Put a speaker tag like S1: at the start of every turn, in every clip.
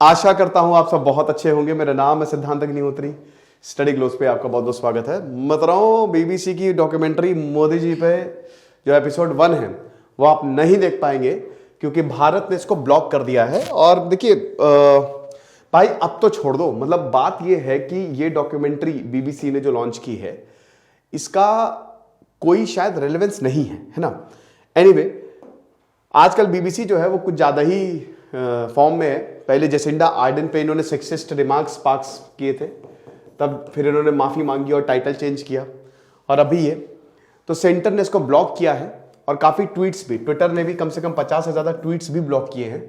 S1: आशा करता हूं आप सब बहुत अच्छे होंगे। मेरा नाम है सिद्धांत अग्निहोत्री। स्टडी ग्लोस पे आपका बहुत बहुत स्वागत है। मित्रों, बीबीसी की डॉक्यूमेंट्री मोदी जी पे जो एपिसोड 1 है वो आप नहीं देख पाएंगे क्योंकि भारत ने इसको ब्लॉक कर दिया है। और देखिए भाई अब तो छोड़ दो, मतलब बात ये है कि ये डॉक्यूमेंट्री बीबीसी ने जो लॉन्च की है इसका कोई शायद रेलेवेंस नहीं है ना। एनीवे, आजकल बीबीसी जो है वो कुछ ज्यादा ही फॉर्म में है। पहले जेसिंडा आर्डन पे इन्होंने सेक्सिस्ट रिमार्क्स पास किए थे, तब फिर इन्होंने माफी मांगी और टाइटल चेंज किया, और अभी ये तो सेंटर ने इसको ब्लॉक किया है। और काफी ट्वीट्स भी, ट्विटर ने भी कम से कम 50 से ज्यादा ट्वीट्स भी ब्लॉक किए हैं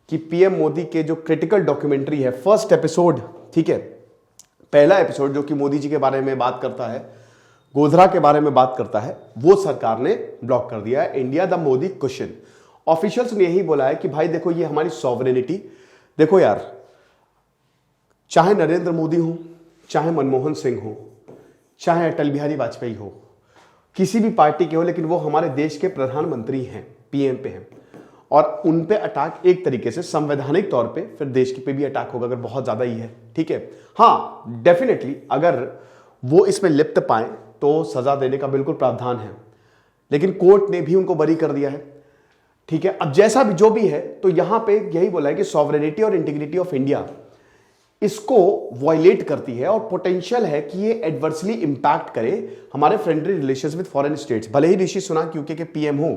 S1: कि पीएम मोदी के जो क्रिटिकल डॉक्यूमेंट्री है, फर्स्ट एपिसोड, ठीक है, पहला एपिसोड जो कि मोदी जी के बारे में बात करता है, गोधरा के बारे में बात करता है, वो सरकार ने ब्लॉक कर दिया है। India the Modi question, officials ने यही बोला है कि भाई देखो ये हमारी सॉवरेनिटी, देखो यार, चाहे नरेंद्र मोदी हो, चाहे मनमोहन सिंह हो, चाहे अटल बिहारी वाजपेयी हो, किसी भी पार्टी के हो, लेकिन वो हमारे देश के प्रधानमंत्री हैं, पीएम पे हैं, और उन पे अटैक एक तरीके से संवैधानिक तौर पे फिर देश के पे भी अटैक होगा अगर बहुत ज्यादा ही है, ठीक है। हाँ, डेफिनेटली अगर वो इसमें लिप्त पाए तो सजा देने का बिल्कुल प्रावधान है, लेकिन कोर्ट ने भी उनको बरी कर दिया है, ठीक है। अब जैसा भी जो भी है, तो यहां पे यही बोला है कि सॉवरेनिटी और इंटीग्रिटी ऑफ इंडिया इसको वायलेट करती है और पोटेंशियल है कि ये एडवर्सली इंपैक्ट करे हमारे friendly relations with foreign states. भले ही ऋषि सुनाक यूके के पीएम हो,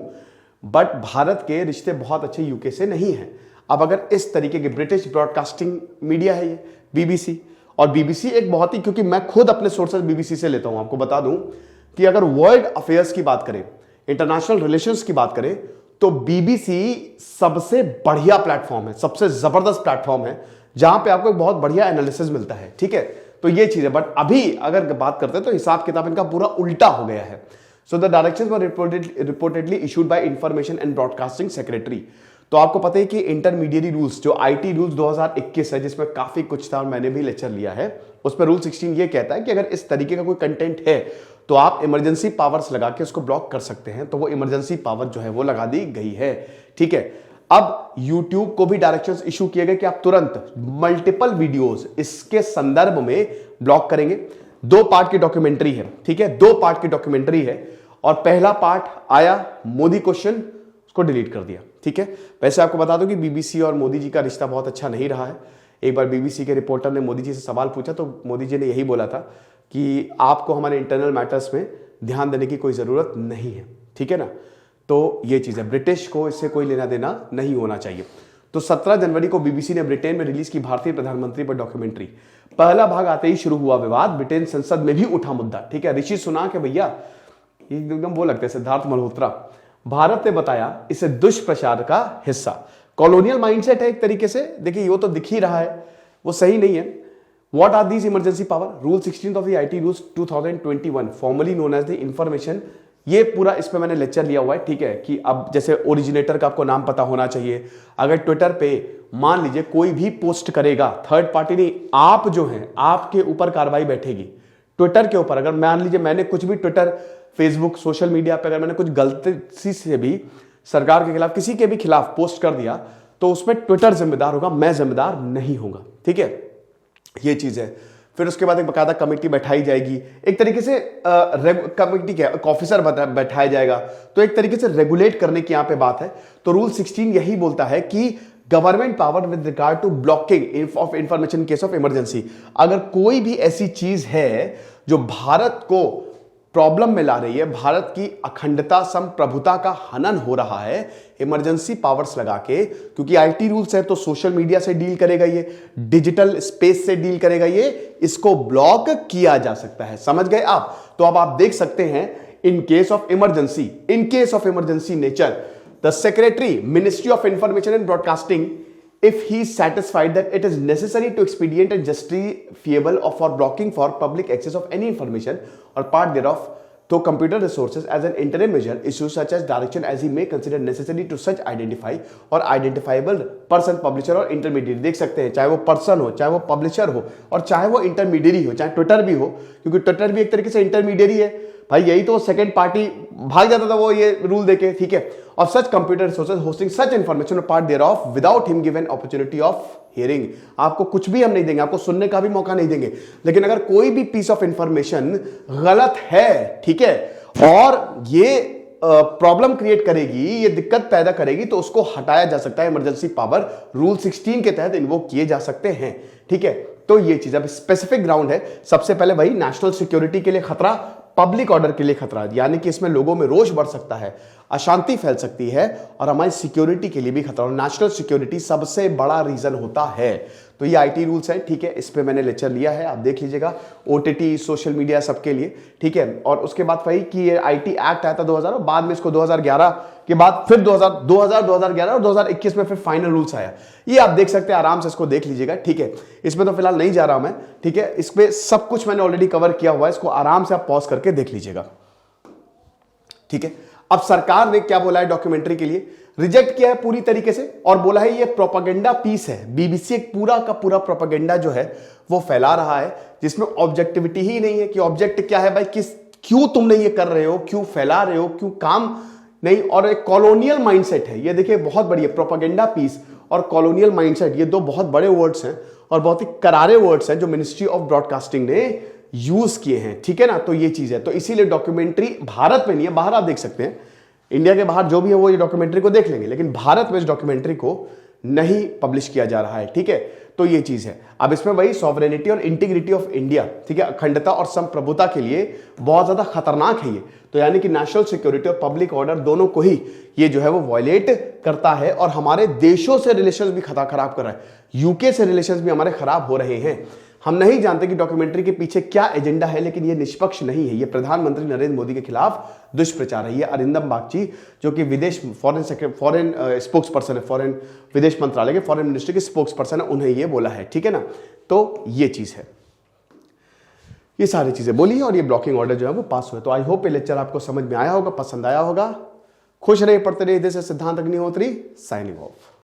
S1: बट भारत के रिश्ते बहुत अच्छे यूके से नहीं है। अब अगर इस तरीके की, ब्रिटिश ब्रॉडकास्टिंग मीडिया है ये बीबीसी, और बीबीसी एक बहुत ही, क्योंकि मैं खुद अपने सोर्सेज बीबीसी से लेता हूं, आपको बता दूं कि अगर वर्ल्ड अफेयर्स की बात करें, इंटरनेशनल रिलेशंस की बात करें, तो बीबीसी सबसे बढ़िया प्लेटफॉर्म है, सबसे जबरदस्त प्लेटफॉर्म है, जहां पे आपको एक बहुत बढ़िया एनालिसिस मिलता है, ठीक है। तो ये चीज है। बट अभी अगर बात करते हैं तो हिसाब किताब इनका पूरा उल्टा हो गया है। So the directions were reportedly issued by information and broadcasting secretary. तो आपको पता है कि इंटरमीडिएट रूल्स, जो आईटी रूल्स 2021 है, जिसमें काफी कुछ था और मैंने भी लेक्चर लिया है, उसमें रूल 16 ये कहता है कि अगर इस तरीके का कोई कंटेंट है तो आप इमरजेंसी पावर्स लगा के उसको ब्लॉक कर सकते हैं। तो वो इमरजेंसी पावर जो है वो लगा दी गई है, ठीक है। अब YouTube को भी डायरेक्शंस इशू किए गए कि आप तुरंत मल्टीपल वीडियोस इसके संदर्भ में ब्लॉक करेंगे। 2 पार्ट की डॉक्यूमेंट्री है, ठीक है, 2 पार्ट की डॉक्यूमेंट्री है, और पहला पार्ट आया मोदी क्वेश्चन, उसको डिलीट कर दिया, ठीक है। वैसे आपको बता दूं कि बीबीसी और मोदी जी का रिश्ता बहुत अच्छा नहीं रहा है। एक बार बीबीसी के रिपोर्टर ने मोदी जी से सवाल पूछा तो मोदी जी ने यही बोला था कि आपको हमारे इंटरनल मैटर्स में ध्यान देने की कोई जरूरत नहीं है, ठीक है ना। तो ये चीज है, ब्रिटिश को इससे कोई लेना देना नहीं होना चाहिए। तो 17 जनवरी को बीबीसी ने ब्रिटेन में रिलीज की भारतीय प्रधानमंत्री पर डॉक्यूमेंट्री। पहला भाग आते ही शुरू हुआ विवाद, ब्रिटेन संसद में भी उठा मुद्दा, ठीक है। ऋषि सुनाक है भैया, एकदम वो लगते हैं सिद्धार्थ मल्होत्रा। भारत ने बताया इसे दुष्प्रचार का हिस्सा, कॉलोनियल माइंडसेट है एक तरीके से। देखिए वो तो दिख ही रहा है, वो सही नहीं है। What are these emergency power? Rule 16 of the IT Rules 2021, formerly known as the information, ये पूरा इस पे मैंने लेक्चर लिया हुआ है, ठीक है, कि अब जैसे ओरिजिनेटर का आपको नाम पता होना चाहिए। अगर ट्विटर पे मान लीजिए कोई भी पोस्ट करेगा, थर्ड पार्टी नहीं, आप जो हैं, आपके ऊपर कार्रवाई बैठेगी ट्विटर के ऊपर। अगर मान लीजिए मैंने कुछ भी ट्विटर, फेसबुक, सोशल मीडिया पे अगर मैंने कुछ गलती से भी सरकार के खिलाफ, किसी के भी खिलाफ पोस्ट कर दिया, तो उसमें ट्विटर जिम्मेदार होगा, मैं जिम्मेदार नहीं होगा, ठीक है। ये चीज है। फिर उसके बाद एक बकायदा कमेटी बैठाई जाएगी, एक तरीके से कमेटी क्या, ऑफिसर बैठाया जाएगा, तो एक तरीके से रेगुलेट करने की यहां पे बात है। तो रूल 16 यही बोलता है कि government power with regard to blocking of information case of emergency. अगर कोई भी ऐसी चीज है जो भारत को प्रॉब्लम में ला रही है, भारत की अखंडता, संप्रभुता का हनन हो रहा है, इमरजेंसी पावर्स लगा के, क्योंकि आईटी रूल्स है तो सोशल मीडिया से डील करेगा ये, डिजिटल स्पेस से डील करेगा ये, इसको ब्लॉक किया जा सकता है। समझ गए आप? तो अब आप देख सकते हैं, in case of emergency nature, the secretary, ministry of information and broadcasting, if he is satisfied that it is necessary to expedient and justifiable of for blocking for public access of any information or part thereof to computer resources as an interim measure, issue such as direction as he may consider necessary to such identify or identifiable person, publisher और intermediary। देख सकते हैं, चाहे वो person हो, चाहे वो publisher हो, और चाहे वो इंटरमीडियरी हो, चाहे ट्विटर भी हो, क्योंकि ट्विटर भी एक तरीके से इंटरमीडियरी है। भाई यही तो सेकंड पार्टी भाग जाता था वो ये रूल देके, ठीक है। Of such computer resources hosting such information part thereof without him given opportunity of hearing. आपको कुछ भी हम नहीं देंगे, आपको सुनने का भी मौका नहीं देंगे, लेकिन अगर कोई भी पीस ऑफ इंफॉर्मेशन गलत है, ठीक है, और ये प्रॉब्लम क्रिएट करेगी, ये दिक्कत पैदा करेगी, तो उसको हटाया जा सकता है। इमरजेंसी पावर रूल 16 के तहत इन्वोक किए जा सकते हैं, ठीक है। तो ये चीज अब स्पेसिफिक ग्राउंड है। सबसे पहले भाई नेशनल सिक्योरिटी के लिए खतरा, पब्लिक ऑर्डर के लिए खतरा, यानी कि इसमें लोगों में रोष बढ़ सकता है, अशांति फैल सकती है, और हमारी सिक्योरिटी के लिए भी खतरा। और नेशनल सिक्योरिटी सबसे बड़ा रीजन होता है। तो ये आईटी रूल्स है, ठीक है। इस पे मैंने लेक्चर लिया है, आप देख लीजिएगा, ओटीटी, सोशल मीडिया, सबके लिए, ठीक है। और उसके बाद वही कि ये आईटी एक्ट आया था 2000, और बाद में इसको 2011 के बाद फिर 2011 और 2021 में फिर फाइनल रूल्स आया। ये आप देख सकते हैं, आराम से इसको देख लीजिएगा, ठीक है। इसमें तो फिलहाल नहीं जा रहा मैं, ठीक है। इसमें सब कुछ मैंने ऑलरेडी कवर किया हुआ है, इसको आराम से आप पॉज करके देख लीजिएगा, ठीक है। अब सरकार ने क्या बोला है डॉक्यूमेंट्री के लिए, रिजेक्ट किया है पूरी तरीके से, और बोला है ये प्रोपेगेंडा पीस है। बीबीसी एक पूरा का पूरा प्रोपेगेंडा जो है वो फैला रहा है, जिसमें ऑब्जेक्टिविटी ही नहीं है कि ऑब्जेक्ट क्या है भाई, क्यों तुमने ये कर रहे हो, क्यों फैला रहे हो, क्यों काम नहीं। और एक कॉलोनियल माइंडसेट है, ये देखिए बहुत बढ़िया, प्रोपेगेंडा पीस और कॉलोनियल माइंडसेट, ये दो बहुत बड़े वर्ड्स हैं और बहुत ही करारे वर्ड्स हैं जो मिनिस्ट्री ऑफ ब्रॉडकास्टिंग ने यूज किए हैं, ठीक है ना। तो ये चीज है, तो इसीलिए डॉक्यूमेंट्री भारत में नहीं है, बाहर आप देख सकते हैं, इंडिया के बाहर जो भी है वो ये डॉक्यूमेंट्री को देख लेंगे, लेकिन भारत में इस डॉक्यूमेंट्री को नहीं पब्लिश किया जा रहा है, ठीक है। तो ये चीज है। अब इसमें वही सॉवरेनिटी और इंटीग्रिटी ऑफ इंडिया, ठीक है, अखंडता और संप्रभुता के लिए बहुत ज्यादा खतरनाक है ये। तो यानी कि नेशनल सिक्योरिटी और पब्लिक ऑर्डर दोनों को ही ये जो है वो वायलेट करता है, और हमारे देशों से रिलेशंस भी खराब कर रहा है। यूके से रिलेशंस भी हमारे खराब हो रहे हैं। हम नहीं जानते कि डॉक्यूमेंट्री के पीछे क्या एजेंडा है, लेकिन ये निष्पक्ष नहीं है। ये प्रधानमंत्री नरेंद्र मोदी के खिलाफ दुष्प्रचार है। ये अरिंदम बागची जो कि विदेश फॉरेन स्पोक्स पर्सन है, फॉरेन विदेश मंत्रालय के फॉरेन मिनिस्ट्री के स्पोक्स पर्सन है, उन्हें ये बोला है, ठीक है ना। तो ये चीज है, ये सारी चीजें बोली और ये ब्लॉकिंग ऑर्डर जो है वो पास हुए। तो आई होप ये लेक्चर आपको समझ में आया होगा, पसंद आया होगा। खुश रहिए, पढ़ते रहिए। दिस इज सिद्धांत अग्निहोत्री साइनिंग ऑफ।